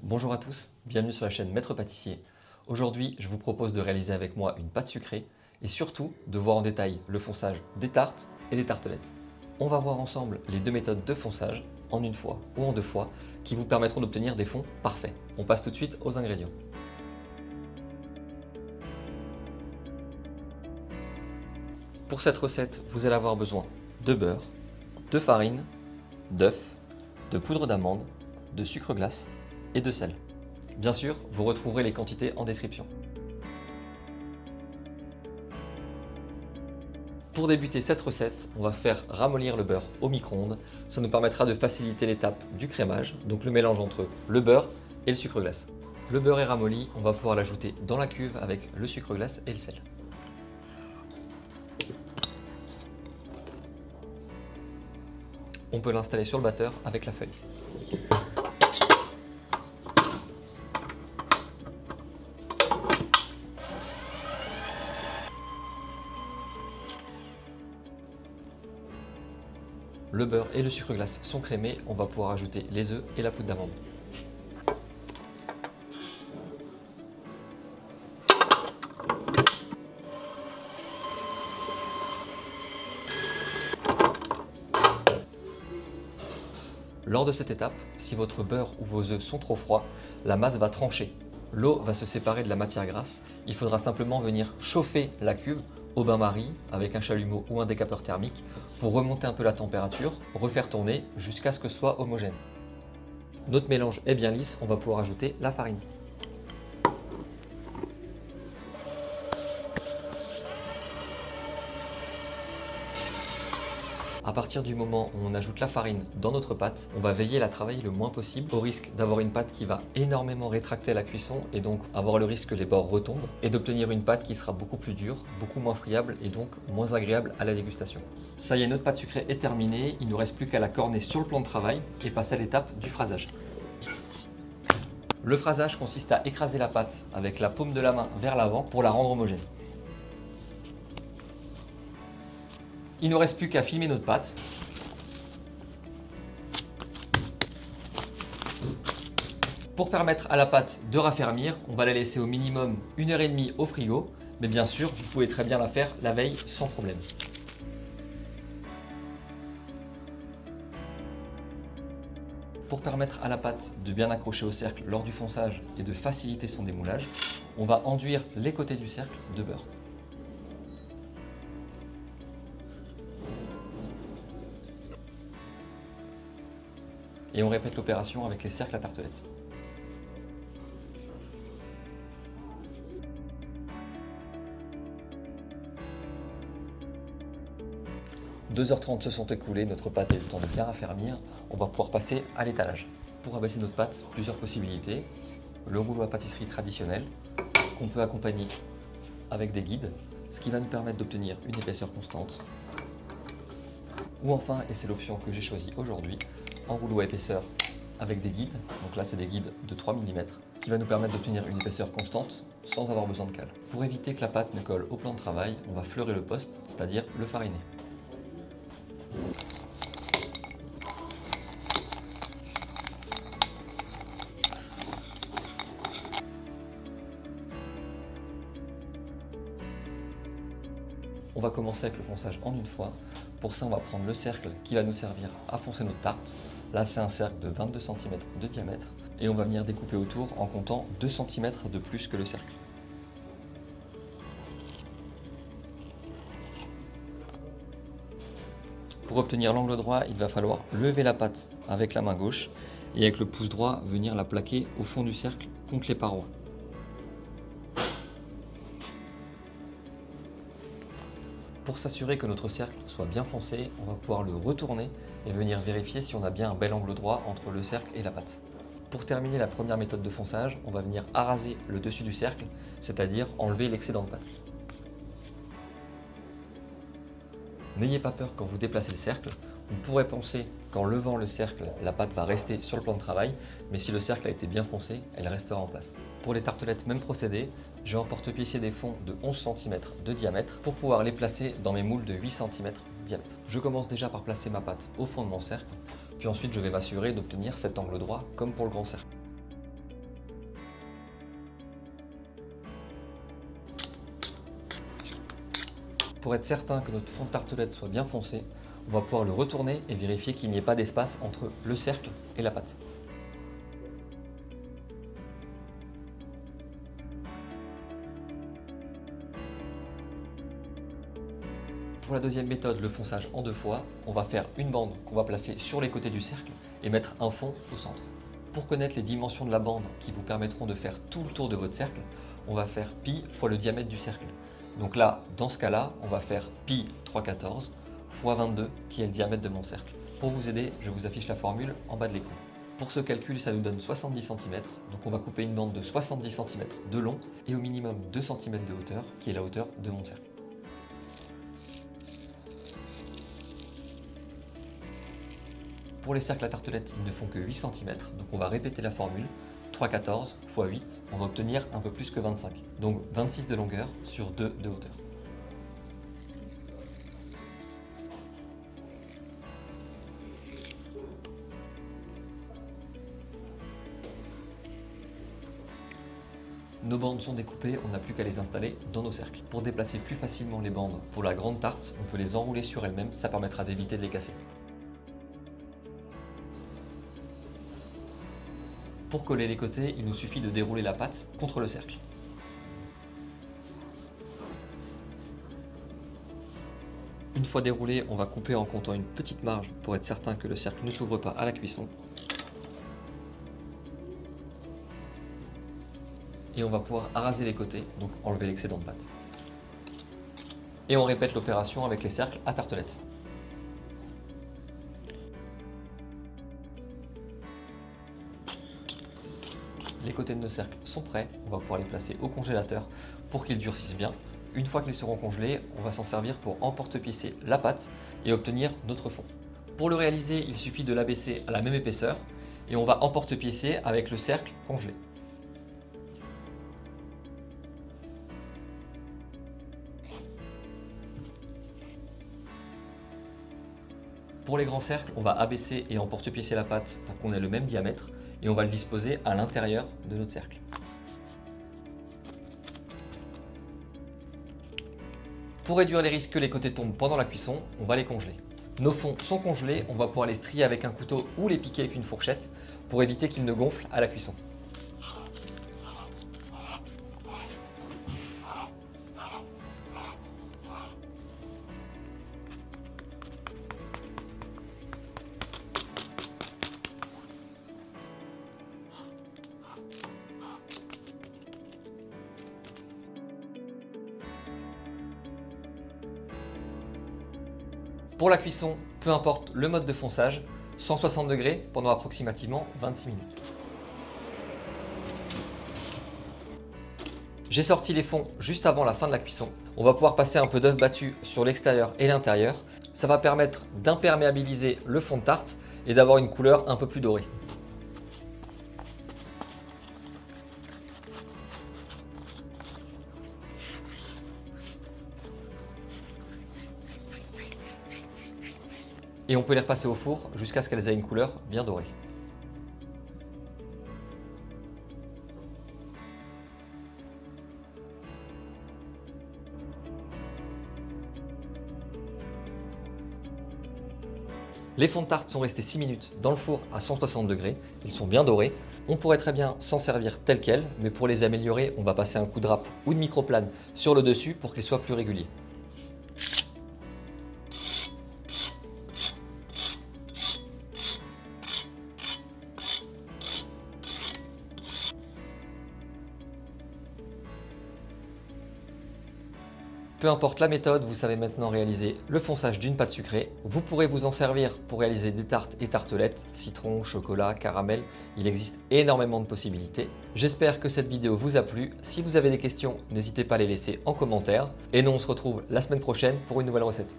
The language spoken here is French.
Bonjour à tous, bienvenue sur la chaîne Maître Pâtissier. Aujourd'hui, je vous propose de réaliser avec moi une pâte sucrée et surtout de voir en détail le fonçage des tartes et des tartelettes. On va voir ensemble les deux méthodes de fonçage, en une fois ou en deux fois, qui vous permettront d'obtenir des fonds parfaits. On passe tout de suite aux ingrédients. Pour cette recette, vous allez avoir besoin de beurre, de farine, d'œufs, de poudre d'amande, de sucre glace et de sel. Bien sûr, vous retrouverez les quantités en description. Pour débuter cette recette, on va faire ramollir le beurre au micro-ondes. Ça nous permettra de faciliter l'étape du crémage, donc le mélange entre le beurre et le sucre glace. Le beurre est ramolli, on va pouvoir l'ajouter dans la cuve avec le sucre glace et le sel. On peut l'installer sur le batteur avec la feuille. Le beurre et le sucre glace sont crémés, on va pouvoir ajouter les œufs et la poudre d'amande. Lors de cette étape, si votre beurre ou vos œufs sont trop froids, la masse va trancher. L'eau va se séparer de la matière grasse. Il faudra simplement venir chauffer la cuve au bain-marie avec un chalumeau ou un décapeur thermique pour remonter un peu la température, refaire tourner jusqu'à ce que ce soit homogène. Notre mélange est bien lisse, on va pouvoir ajouter la farine. À partir du moment où on ajoute la farine dans notre pâte, on va veiller à la travailler le moins possible au risque d'avoir une pâte qui va énormément rétracter à la cuisson et donc avoir le risque que les bords retombent et d'obtenir une pâte qui sera beaucoup plus dure, beaucoup moins friable et donc moins agréable à la dégustation. Ça y est, notre pâte sucrée est terminée, il ne nous reste plus qu'à la corner sur le plan de travail et passer à l'étape du phrasage. Le phrasage consiste à écraser la pâte avec la paume de la main vers l'avant pour la rendre homogène. Il ne nous reste plus qu'à filmer notre pâte. Pour permettre à la pâte de raffermir, on va la laisser au minimum 1h30 au frigo, mais bien sûr, vous pouvez très bien la faire la veille sans problème. Pour permettre à la pâte de bien accrocher au cercle lors du fonçage et de faciliter son démoulage, on va enduire les côtés du cercle de beurre. Et on répète l'opération avec les cercles à tartelettes. « 2h30 se sont écoulées, notre pâte a eu le temps de bien raffermir. On va pouvoir passer à l'étalage. Pour abaisser notre pâte, plusieurs possibilités. Le rouleau à pâtisserie traditionnel, qu'on peut accompagner avec des guides, ce qui va nous permettre d'obtenir une épaisseur constante. Ou enfin, et c'est l'option que j'ai choisie aujourd'hui, un rouleau à épaisseur avec des guides. Donc là, c'est des guides de 3 mm qui va nous permettre d'obtenir une épaisseur constante sans avoir besoin de cale. Pour éviter que la pâte ne colle au plan de travail, on va fleurer le poste, c'est-à-dire le fariner. On va commencer avec le fonçage en une fois. Pour ça, on va prendre le cercle qui va nous servir à foncer notre tarte. Là, c'est un cercle de 22 cm de diamètre. Et on va venir découper autour en comptant 2 cm de plus que le cercle. Pour obtenir l'angle droit, il va falloir lever la pâte avec la main gauche et avec le pouce droit, venir la plaquer au fond du cercle contre les parois. Pour s'assurer que notre cercle soit bien foncé, on va pouvoir le retourner et venir vérifier si on a bien un bel angle droit entre le cercle et la pâte. Pour terminer la première méthode de fonçage, on va venir araser le dessus du cercle, c'est-à-dire enlever l'excédent de pâte. N'ayez pas peur quand vous déplacez le cercle. On pourrait penser qu'en levant le cercle, la pâte va rester sur le plan de travail, mais si le cercle a été bien foncé, elle restera en place. Pour les tartelettes, même procédé, j'ai en porte-piécier des fonds de 11 cm de diamètre pour pouvoir les placer dans mes moules de 8 cm de diamètre. Je commence déjà par placer ma pâte au fond de mon cercle, puis ensuite je vais m'assurer d'obtenir cet angle droit comme pour le grand cercle. pour être certain que notre fond de tartelette soit bien foncé, on va pouvoir le retourner et vérifier qu'il n'y ait pas d'espace entre le cercle et la pâte. Pour la deuxième méthode, le fonçage en deux fois, on va faire une bande qu'on va placer sur les côtés du cercle et mettre un fond au centre. Pour connaître les dimensions de la bande qui vous permettront de faire tout le tour de votre cercle, on va faire pi fois le diamètre du cercle. Donc là, dans ce cas-là, on va faire pi 3/14 fois 22 qui est le diamètre de mon cercle. Pour vous aider, je vous affiche la formule en bas de l'écran. Pour ce calcul, ça nous donne 70 cm, donc on va couper une bande de 70 cm de long et au minimum 2 cm de hauteur, qui est la hauteur de mon cercle. Pour les cercles à tartelette, ils ne font que 8 cm, donc on va répéter la formule. 3/14 fois 8, on va obtenir un peu plus que 25. Donc 26 de longueur sur 2 de hauteur. Nos bandes sont découpées, on n'a plus qu'à les installer dans nos cercles. Pour déplacer plus facilement les bandes pour la grande tarte, on peut les enrouler sur elles-mêmes, ça permettra d'éviter de les casser. Pour coller les côtés, il nous suffit de dérouler la pâte contre le cercle. Une fois déroulé, on va couper en comptant une petite marge pour être certain que le cercle ne s'ouvre pas à la cuisson. Et on va pouvoir araser les côtés, donc enlever l'excédent de pâte. Et on répète l'opération avec les cercles à tartelette. Les côtés de nos cercles sont prêts, on va pouvoir les placer au congélateur pour qu'ils durcissent bien. Une fois qu'ils seront congelés, on va s'en servir pour emporte-piécer la pâte et obtenir notre fond. Pour le réaliser, il suffit de l'abaisser à la même épaisseur et on va emporte-piécer avec le cercle congelé. Pour les grands cercles, on va abaisser et emporte-piécer la pâte pour qu'on ait le même diamètre et on va le disposer à l'intérieur de notre cercle. Pour réduire les risques que les côtés tombent pendant la cuisson, on va les congeler. Nos fonds sont congelés, on va pouvoir les strier avec un couteau ou les piquer avec une fourchette pour éviter qu'ils ne gonflent à la cuisson. Pour la cuisson, peu importe le mode de fonçage, 160 degrés pendant approximativement 26 minutes. J'ai sorti les fonds juste avant la fin de la cuisson. On va pouvoir passer un peu d'œuf battu sur l'extérieur et l'intérieur. Ça va permettre d'imperméabiliser le fond de tarte et d'avoir une couleur un peu plus dorée. Et on peut les repasser au four jusqu'à ce qu'elles aient une couleur bien dorée. Les fonds de tarte sont restés 6 minutes dans le four à 160 degrés, ils sont bien dorés. On pourrait très bien s'en servir tel quel, mais pour les améliorer, on va passer un coup de râpe ou de microplane sur le dessus pour qu'ils soient plus réguliers. Peu importe la méthode, vous savez maintenant réaliser le fonçage d'une pâte sucrée. Vous pourrez vous en servir pour réaliser des tartes et tartelettes, citron, chocolat, caramel. Il existe énormément de possibilités. J'espère que cette vidéo vous a plu. Si vous avez des questions, n'hésitez pas à les laisser en commentaire. Et nous, on se retrouve la semaine prochaine pour une nouvelle recette.